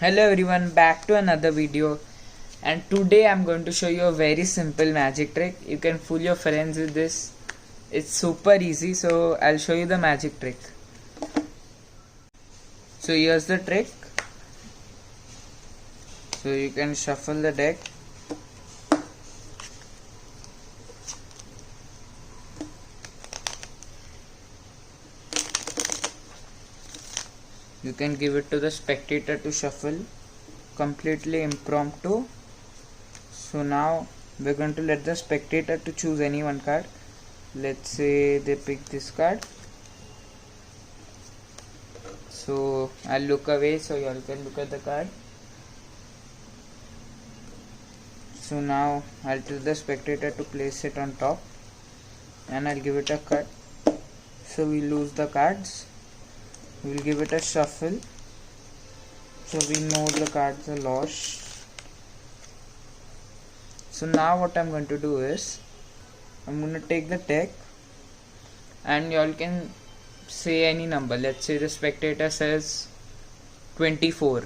Hello everyone, back to another video, and today I'm going to show you a very simple magic trick. You can fool your friends with this. It's super easy, so I'll show you the magic trick. So here's the trick. So you can shuffle the deck. You can give it to the spectator to shuffle, completely impromptu. So now we're going to let the spectator to choose any one card. Let's say they pick this card. So I'll look away so you all can look at the card. So now I'll tell the spectator to place it on top and I'll give it a cut. So we lose the cards. We'll give it a shuffle. So we know the cards are lost. So now what I'm going to do is I'm going to take the deck and y'all can say any number. Let's say the spectator says 24.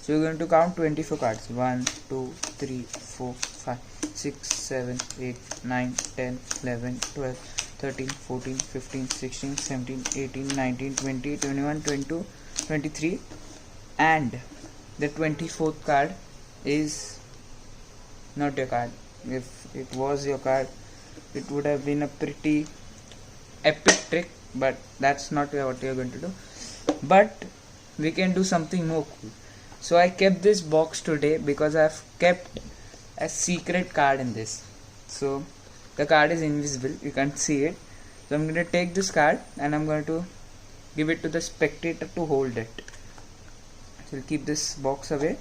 So you're going to count 24 cards. 1, 2, 3, 4, 5, 6, 7, 8, 9, 10, 11, 12, 13, 14, 15, 16, 17, 18, 19, 20, 21, 22, 23, and the 24th card is not your card. If it was your card, it would have been a pretty epic trick, but that's not what you're going to do. But we can do something more cool. So I kept this box today because I've kept a secret card in this. So the card is invisible, you can't see it. So I'm going to take this card and I'm going to give it to the spectator to hold it. So I'll keep this box away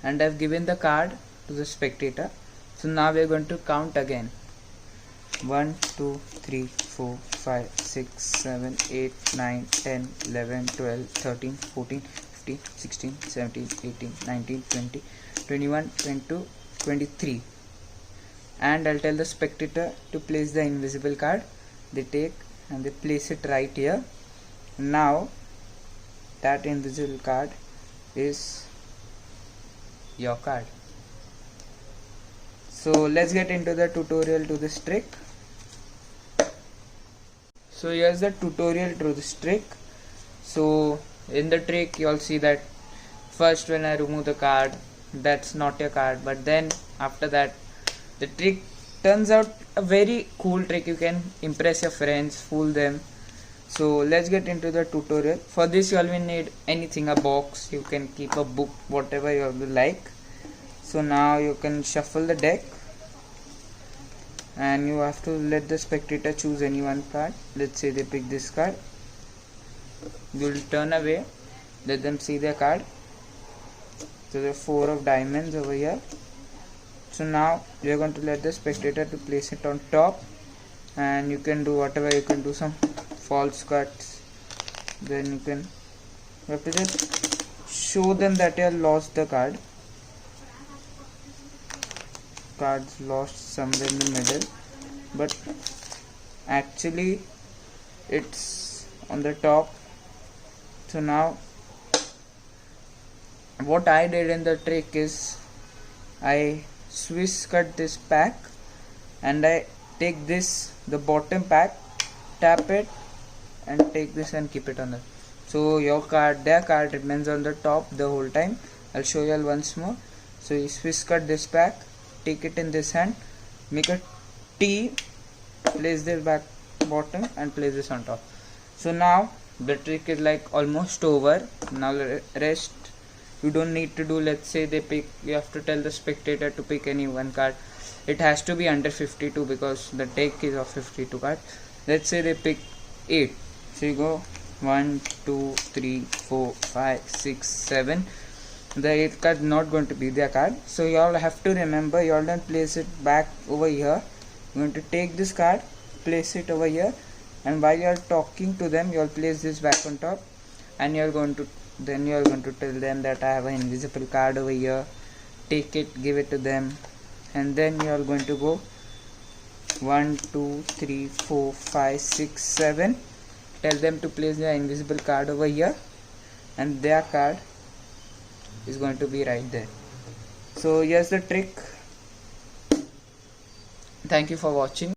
and I've given the card to the spectator. So now we're going to count again. 1, 2, 3, 4, 5, 6, 7, 8, 9, 10, 11, 12, 13, 14, 15, 16, 17, 18, 19, 20, 21, 22, 23. And I'll tell the spectator to place the invisible card. They take and they place it right here. Now that invisible card is your card. So let's get into the tutorial to this trick. So here's the tutorial to this trick. So in the trick you'll see that first when I remove the card, that's not your card, but then after that the trick turns out a very cool trick. You can impress your friends, fool them. So let's get into the tutorial. For this you all will need anything, a box, you can keep a book, whatever you will like. So now you can shuffle the deck and you have to let the spectator choose any one card. Let's say they pick this card. You will turn away, let them see their card. So there are 4 of diamonds over here. So now you are going to let the spectator to place it on top, and you can do whatever, you can do some false cuts. Then you have to just show them that you have lost the card. Cards lost somewhere in the middle, but actually it's on the top. So now what I did in the trick is I Swiss cut this pack and I take this, the bottom pack, tap it and take this and keep it on the. So your card, their card remains on the top the whole time. I'll show you all once more. So you Swiss cut this pack, take it in this hand, make a T, place this back bottom and place this on top. So now the trick is like almost over. Now rest you don't need to do. Let's say they pick, you have to tell the spectator to pick any one card. It has to be under 52 because the deck is of 52 cards. Let's say they pick 8. So you go 1, 2, 3, 4, 5, 6, 7. The 8th card is not going to be their card. So you all have to remember, you all don't place it back over here. You're going to take this card, place it over here, and while you are talking to them, you all place this back on top, and you are going to tell them that I have an invisible card over here. Take it, give it to them, and then you are going to go 1, 2, 3, 4, 5, 6, 7. Tell them to place their invisible card over here, and their card is going to be right there. So here's the trick. Thank you for watching.